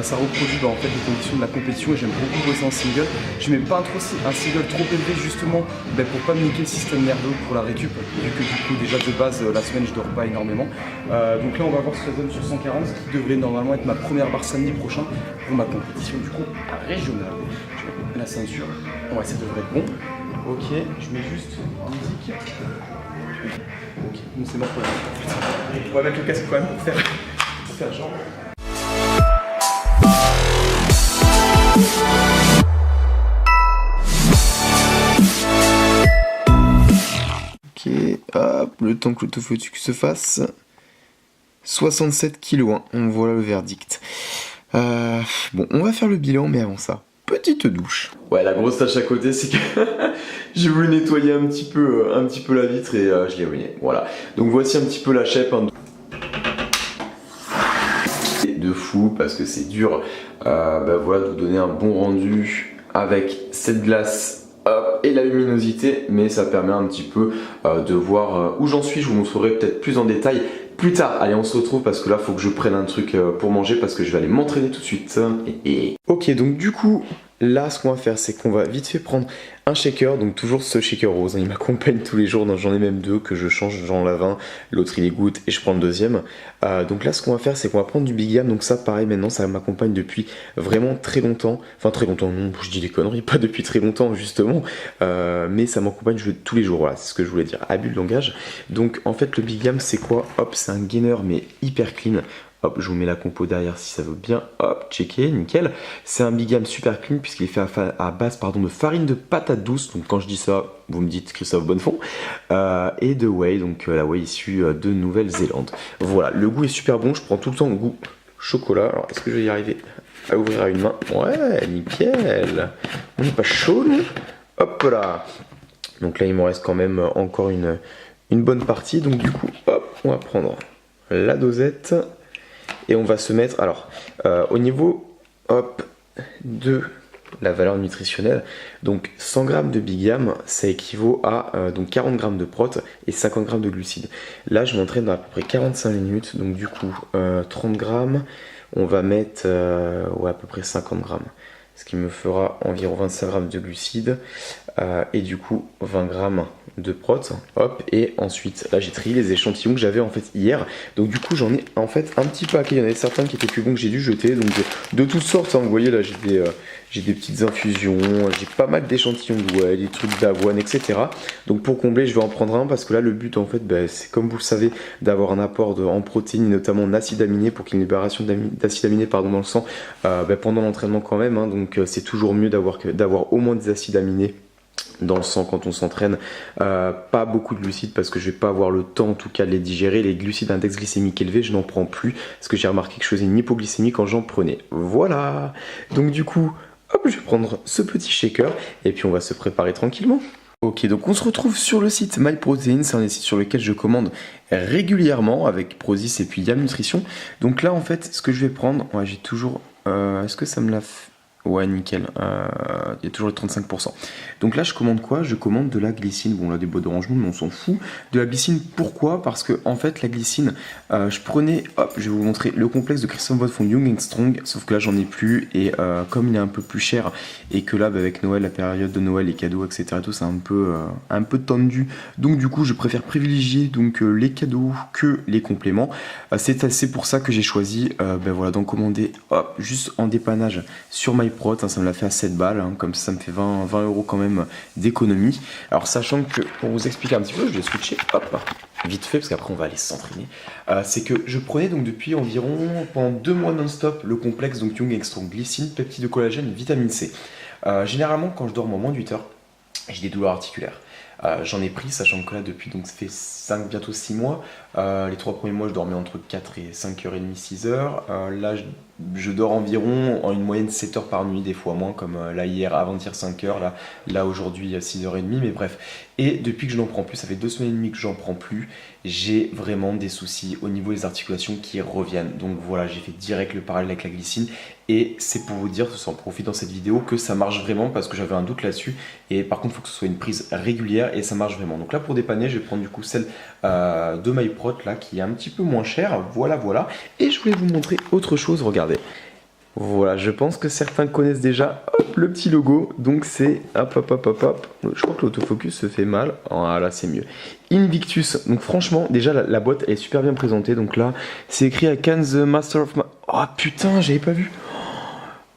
ça reproduit en fait les conditions de la compétition et j'aime beaucoup bosser en single. Je mets pas un single trop élevé justement pour pas me niquer le système nerveux pour la récup, vu que du coup déjà de base la semaine je dors pas énormément. Donc là on va voir ce que ça donne sur 140, ce qui devrait normalement être ma première barre samedi prochain pour ma compétition du coup régionale. Je mets la ceinture, ouais ça devrait être bon. Ok, je mets juste musique. Ok, bon c'est mort pour la suite. On va mettre le casque quand même pour faire genre. Ok, hop, le temps que l'autofocus se fasse. 67 kg, hein. Voilà le verdict. Bon, on va faire le bilan, mais avant ça, petite douche. Ouais, la grosse tâche à côté, c'est que j'ai voulu nettoyer un petit peu la vitre et je l'ai ruiné. Voilà. Donc voici un petit peu la shape. Hein. De fou parce que c'est dur. Voilà, de vous donner un bon rendu avec cette glace. Et la luminosité, mais ça permet un petit peu de voir où j'en suis. Je vous montrerai peut-être plus en détail plus tard. Allez, on se retrouve parce que là, il faut que je prenne un truc pour manger parce que je vais aller m'entraîner tout de suite. Ok, donc du coup, là, ce qu'on va faire, c'est qu'on va vite fait prendre un shaker, donc toujours ce shaker rose, hein, il m'accompagne tous les jours, j'en ai même deux que je change, j'en lave un, l'autre il égoutte et je prends le deuxième. Donc là ce qu'on va faire c'est qu'on va prendre du Big Yam, donc ça pareil maintenant ça m'accompagne depuis vraiment très longtemps, enfin très longtemps, non je dis des conneries, pas depuis très longtemps justement, mais ça m'accompagne tous les jours, voilà c'est ce que je voulais dire, abus de langage. Donc en fait le Big Yam c'est quoi? Hop, c'est un gainer mais hyper clean. Hop, je vous mets la compo derrière si ça veut bien. Hop, checker, nickel. C'est un Big Yam super clean puisqu'il est fait à base de farine de patate douce. Donc quand je dis ça, vous me dites que ça au bon fond. Et de whey, donc la whey issue de Nouvelle-Zélande. Voilà, le goût est super bon. Je prends tout le temps le goût chocolat. Alors est-ce que je vais y arriver à ouvrir à une main? Ouais, nickel. On n'est pas chaud, nous? Hop là. Donc là, il me reste quand même encore une bonne partie. Donc du coup, hop, on va prendre la dosette. Et on va se mettre, alors, au niveau, hop, de la valeur nutritionnelle, donc 100 g de Big Yam, ça équivaut à donc 40 g de prot et 50 g de glucides. Là, je m'entraîne dans à peu près 45 minutes, donc du coup, 30 g, on va mettre ouais, à peu près 50 g, ce qui me fera environ 25 g de glucides, et du coup, 20 g de prot, hop, et ensuite là j'ai trié les échantillons que j'avais en fait hier, donc du coup j'en ai en fait un petit paquet, il y en avait certains qui étaient plus bons que j'ai dû jeter, donc de toutes sortes, hein, vous voyez là j'ai des petites infusions, j'ai pas mal d'échantillons de whey, des trucs d'avoine, etc. Donc pour combler je vais en prendre un parce que là le but en fait c'est comme vous le savez d'avoir un apport en protéines, notamment en acides aminés pour qu'il y ait une libération d'acides aminés dans le sang pendant l'entraînement quand même, hein, donc c'est toujours mieux d'avoir au moins des acides aminés dans le sang quand on s'entraîne, pas beaucoup de glucides parce que je vais pas avoir le temps en tout cas de les digérer. Les glucides index glycémique élevé je n'en prends plus parce que j'ai remarqué que je faisais une hypoglycémie quand j'en prenais. Voilà, donc du coup hop, je vais prendre ce petit shaker et puis on va se préparer tranquillement. Ok, donc on se retrouve sur le site MyProtein, c'est un des sites sur lequel je commande régulièrement avec Prozis et puis Yam Nutrition. Donc là en fait ce que je vais prendre, ouais, j'ai toujours, est-ce que ça me l'a fait? Ouais, nickel, il y a toujours les 35%. Donc là, je commande quoi? Je commande de la glycine. Bon, là, des bois d'orangement, mais on s'en fout. De la glycine, pourquoi? Parce que, en fait, la glycine, je prenais, hop, je vais vous montrer le complexe de Christophe von Jung Strong, sauf que là, j'en ai plus. Et comme il est un peu plus cher, et que là, avec Noël, la période de Noël, les cadeaux, etc., tout, c'est un peu tendu. Donc, du coup, je préfère privilégier donc, les cadeaux que les compléments. C'est pour ça que j'ai choisi voilà, d'en commander hop, juste en dépannage sur MyProtein. Ça me l'a fait à 7 balles, hein, comme ça me fait 20 € quand même d'économie. Alors sachant que, pour vous expliquer un petit peu, je vais switcher, hop, vite fait, parce qu'après on va aller s'entraîner. C'est que je prenais donc depuis environ, pendant 2 mois non-stop, le complexe donc Young Extra glycine, peptides de collagène et vitamine C. Généralement quand je dors moins d'8 heures, j'ai des douleurs articulaires. J'en ai pris, sachant que là depuis donc ça fait bientôt 6 mois. Les 3 premiers mois je dormais entre 4 et 5h30, 6h. Là je dors environ en une moyenne 7 heures par nuit, des fois moins, comme là hier, avant-hier 5 heures, là aujourd'hui 6h30, mais bref. Et depuis que je n'en prends plus, ça fait 2 semaines et demie que j'en prends plus, j'ai vraiment des soucis au niveau des articulations qui reviennent. Donc voilà, j'ai fait direct le parallèle avec la glycine. Et c'est pour vous dire, sans profiter dans cette vidéo, que ça marche vraiment parce que j'avais un doute là-dessus. Et par contre, il faut que ce soit une prise régulière et ça marche vraiment. Donc là, pour dépanner, je vais prendre du coup celle de MyProt là, qui est un petit peu moins chère. Voilà, voilà. Et je voulais vous montrer autre chose, regardez. Voilà, je pense que certains connaissent déjà hop, le petit logo. Donc c'est hop hop hop hop hop. Je crois que l'autofocus se fait mal. Ah là c'est mieux. Invictus. Donc franchement, déjà la boîte elle est super bien présentée. Donc là, c'est écrit I can the master of my... Oh putain, j'avais pas vu.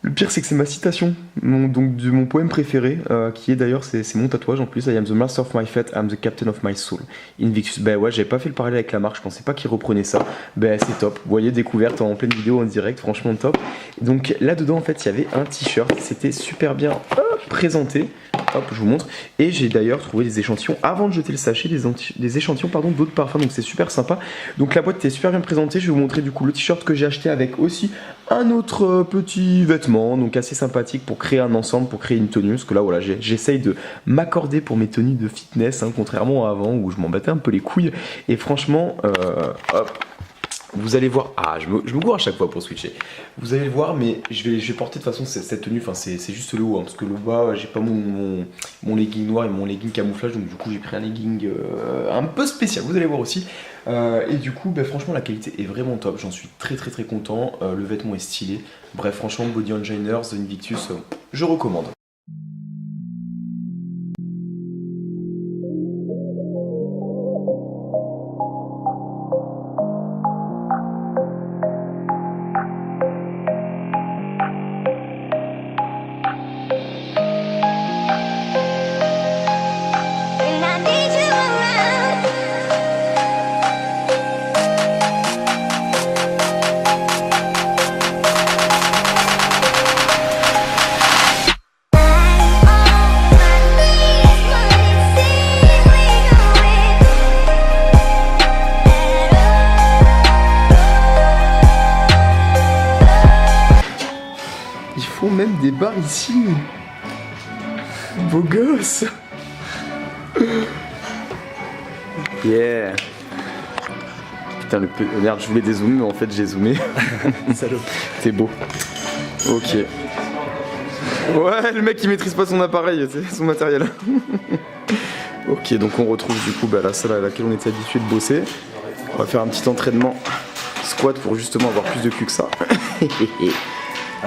Le pire c'est que c'est ma citation, donc de mon poème préféré, qui est d'ailleurs, c'est mon tatouage en plus, I am the master of my fate, I am the captain of my soul. Invictus, bah ouais, j'avais pas fait le parallèle avec la marque, je pensais pas qu'ils reprenaient ça, bah c'est top, vous voyez, découverte en pleine vidéo en direct, franchement top. Donc là-dedans en fait il y avait un t-shirt, c'était super bien présenté, hop je vous montre, et j'ai d'ailleurs trouvé des échantillons, avant de jeter le sachet, des échantillons pardon d'autres parfums, donc c'est super sympa. Donc la boîte était super bien présentée, je vais vous montrer du coup le t-shirt que j'ai acheté avec aussi un autre petit vêtement, donc assez sympathique pour créer un ensemble, pour créer une tenue, parce que là voilà, j'essaye de m'accorder pour mes tenues de fitness, hein, contrairement à avant où je m'en battais un peu les couilles, et franchement, hop, vous allez voir, je me gourre à chaque fois pour switcher, vous allez le voir, mais je vais porter de toute façon cette tenue, enfin c'est juste le haut, hein, parce que le bas, j'ai pas mon legging noir et mon legging camouflage, donc du coup j'ai pris un legging un peu spécial, vous allez voir aussi. Et du coup, franchement, la qualité est vraiment top. J'en suis très content. Le vêtement est stylé. Bref, franchement, Body Engineers, The Invictus, je recommande. Même des bars ici. Beau gosse. Yeah. Putain le merde, je voulais dézoomer mais en fait j'ai zoomé. Salaud. T'es beau. Ok. Ouais, le mec il maîtrise pas son appareil, son matériel. Ok, donc on retrouve du coup la salle à laquelle on était habitué de bosser. On va faire un petit entraînement squat pour justement avoir plus de cul que ça.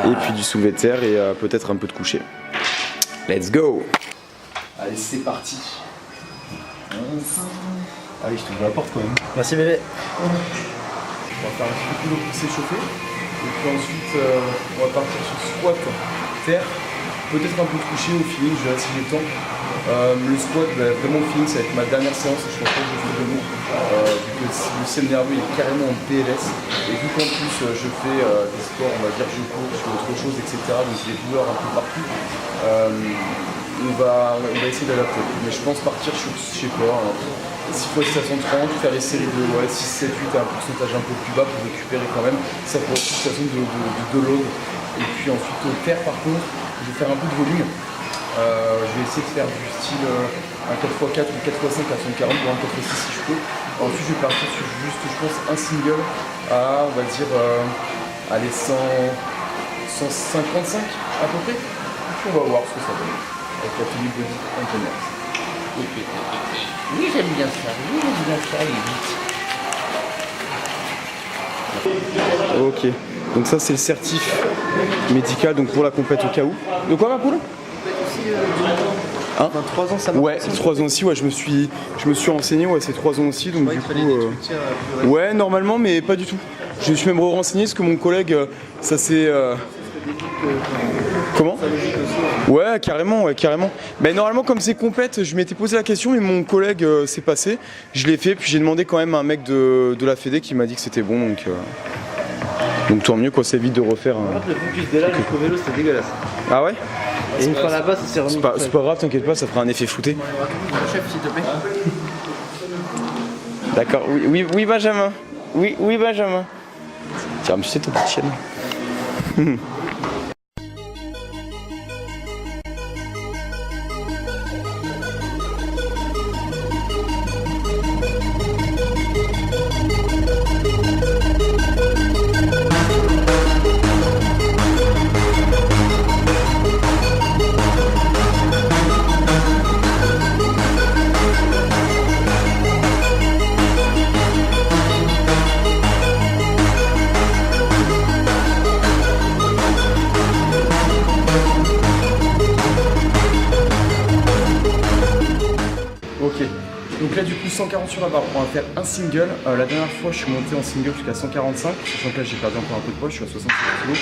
Et puis du soulevé de terre et peut-être un peu de coucher. Let's go. Allez, c'est parti. Allez, je t'ouvre la porte quand même. Merci bébé. On va faire un petit peu d'eau pour s'échauffer. Et puis ensuite, on va partir sur squat, terre. Peut-être un peu de coucher au feeling, je verrai si j'ai le temps. Le squat, vraiment au feeling, ça va être ma dernière séance. Je pense pas que je fais debout. Vu que le système nerveux est carrément en PLS. Et vu qu'en plus je fais des sports, on va dire je cours, je fais autre chose, etc. Donc j'ai des douleurs un peu partout. On va essayer d'adapter. Mais je pense partir sur, je sais pas, 6 fois 730, faire les séries de 6, 7, 8 à un pourcentage un peu plus bas pour récupérer quand même. Ça pour une situation de load. Et puis ensuite au terre par contre, je vais faire un peu de volume. Je vais essayer de faire du style un 4x4 ou 4x5 à 140 ou un 4x6 si je peux. Ensuite je vais partir sur juste je pense un single à on va dire allez 155 à peu près. Et puis on va voir ce que ça donne. Avec la tenue body entraîneur. Oui j'aime bien ça, il est vite. Ok, donc ça c'est le certif médical donc pour la compète au cas où. De quoi ma poule? Hein 3 ans ça marche. Ouais, 3 ans aussi, ouais, je me suis renseigné, ouais, c'est 3 ans aussi, donc du coup. Ouais, normalement, mais pas du tout. Je me suis même renseigné parce que mon collègue, ça c'est. Comment? Ouais, carrément, ouais, carrément. Mais normalement, comme c'est complète, je m'étais posé la question, mais mon collègue s'est passé. Je l'ai fait, puis j'ai demandé quand même à un mec de la Fédé qui m'a dit que c'était bon, donc tant mieux, quoi, ça évite de refaire. En fait, le focus de là jusqu'au vélo, c'était dégueulasse. Ah ouais? Et une fois là-bas, ça s'est remis. C'est pas grave, t'inquiète pas, ça fera un effet flouté. Chef, s'il te plaît. D'accord, oui Benjamin. Oui Benjamin. Tiens, me sucer ta petite chienne. plus 140 sur la barre. On va faire un single. La dernière fois, je suis monté en single jusqu'à 145. Sachant que là, j'ai perdu encore un peu de poids. Je suis à 65 kg.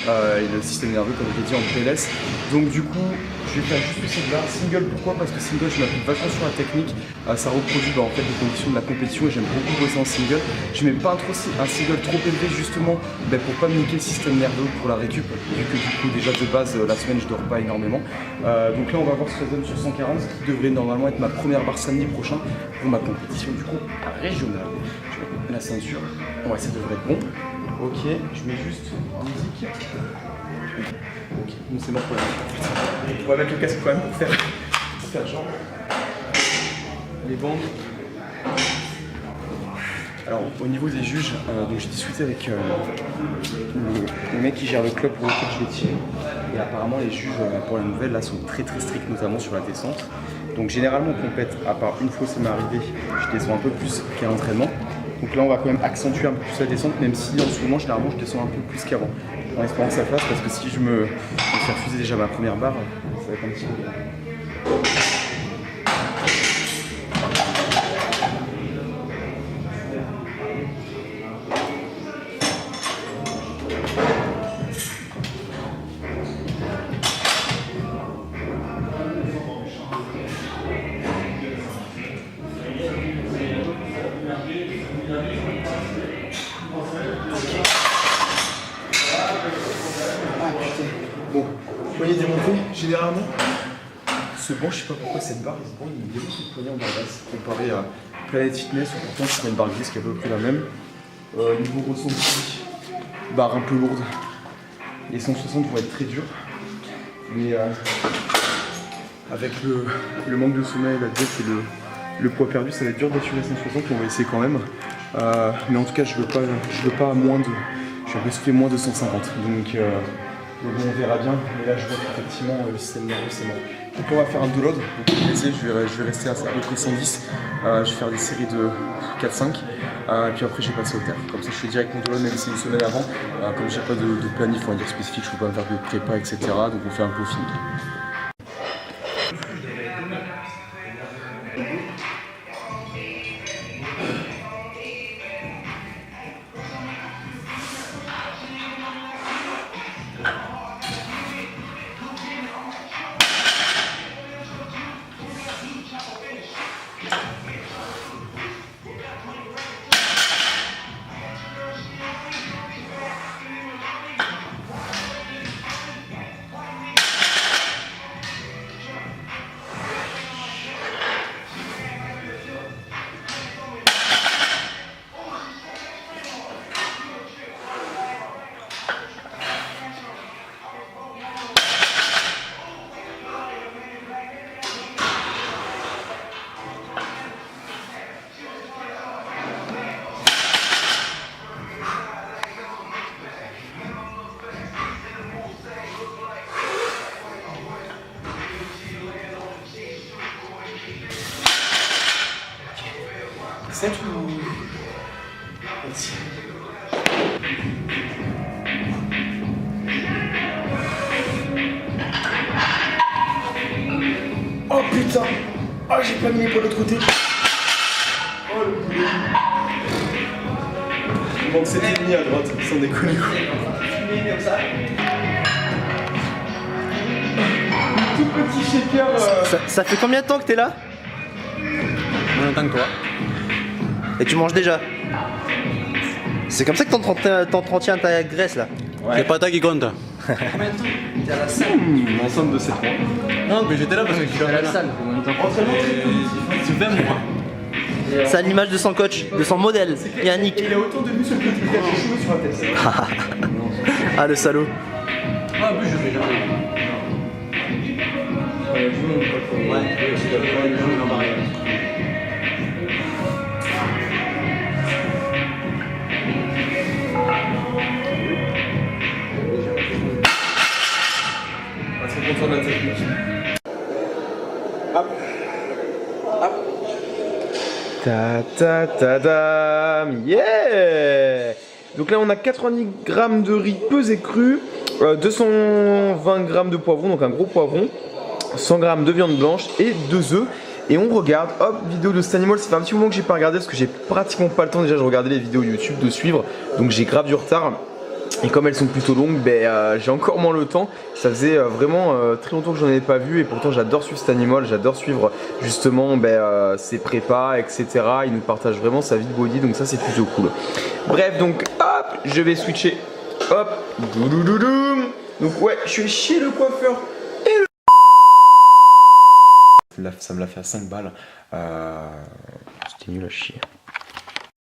Et le système nerveux, comme je l'ai dit, en PLS. Donc, du coup, je vais faire juste cette barre. Single, pourquoi? Parce que single, je m'applique vachement sur la technique. Ça reproduit en fait les conditions de la compétition et j'aime beaucoup bosser en single. Je mets pas un single trop élevé, justement, pour pas me niquer le système nerveux pour la récup. Vu que, du coup, déjà de base, la semaine, je dors pas énormément. Donc là, on va voir ce que ça donne sur 140, ce qui devrait normalement être ma première barre samedi prochain pour ma compétition du coup régionale. Je vais mettre la ceinture. Ouais, ça devrait être bon. Ok, je mets juste musique. Ok, bon, c'est mort pour la musique. On va mettre le casque quand même pour faire genre. Les bandes. Alors au niveau des juges, donc j'ai discuté avec le mec qui gère le club pour lequel je vais tirer. Et apparemment les juges pour la nouvelle là sont très stricts, notamment sur la descente. Donc généralement on compète, à part une fois ça m'est arrivé, je descends un peu plus qu'à l'entraînement. Donc là on va quand même accentuer un peu plus la descente, même si en ce moment généralement je descends un peu plus qu'avant. En espérant que ça fasse, parce que si je me fais refuser déjà ma première barre, ça va être un petit peu. Bon, poignée démontée, généralement, ce banc, je sais pas pourquoi cette barre, ce banc, il me démonte le poignet en barre basse, comparé à Planet Fitness, où pourtant c'est une barre grise qui est à peu près la même. Niveau ressenti, barre un peu lourde. Les 160 vont être très durs, mais avec le manque de sommeil, la diète et le poids perdu, ça va être dur d'assurer 160, on va essayer quand même. Mais en tout cas, je veux pas moins de, je vais souffler moins de 150, donc on verra bien, mais là je vois qu'effectivement le système nerveux c'est mort. Donc on va faire un deload, donc je vais rester à peu près 110, je vais faire des séries de 4-5, et puis après je vais passer au terre. Comme ça je fais direct mon deload même si c'est une semaine avant, comme j'ai pas de planif on va dire spécifique, je peux pas me faire de prépa etc. Donc on fait un peu au feeling. C'est tout. Merci. Oh putain. Oh j'ai pas mis les poids de l'autre côté. Oh le boulet. Il manque 7,5 à droite, sans déconner quoi. Comme ça. Tout petit shaker. Ça fait combien de temps que t'es là? Moins longtemps que toi. Et tu manges déjà? C'est comme ça que t'entretiens ta graisse là? Ouais. C'est pas toi qui compte. Combien de temps? T'es à la salle? Ensemble de 7 mois. Non, mais j'étais là parce que je suis à la salle. C'est 20 mois. C'est à l'image de son coach, de son modèle, Yannick. Il a autant de muscles que tu fais des cheveux sur la tête. Ah le salaud. Ah, en plus, je fais jamais. Ouais, c'est la De la technique. Hop. Hop. Ta ta ta dam. Yeah. Donc là on a 90 g de riz pesé cru, 220 g de poivron, donc un gros poivron, 100 g de viande blanche et 2 œufs. et on regarde, hop, vidéo de Stanimal. Ça fait un petit moment que j'ai pas regardé parce que j'ai pratiquement pas le temps. Déjà je regardais les vidéos YouTube de suivre, donc j'ai grave du retard. Et comme elles sont plutôt longues, j'ai encore moins le temps. Ça faisait vraiment très longtemps que j'en avais pas vu et pourtant j'adore suivre Stanimal, j'adore suivre justement ses prépas, etc. Il nous partage vraiment sa vie de body, donc ça c'est plutôt cool. Bref, donc hop, je vais switcher. Hop, doudoudoudou. Donc ouais, je suis chez le coiffeur. Et ça me l'a fait à 5 balles. C'était nul à chier.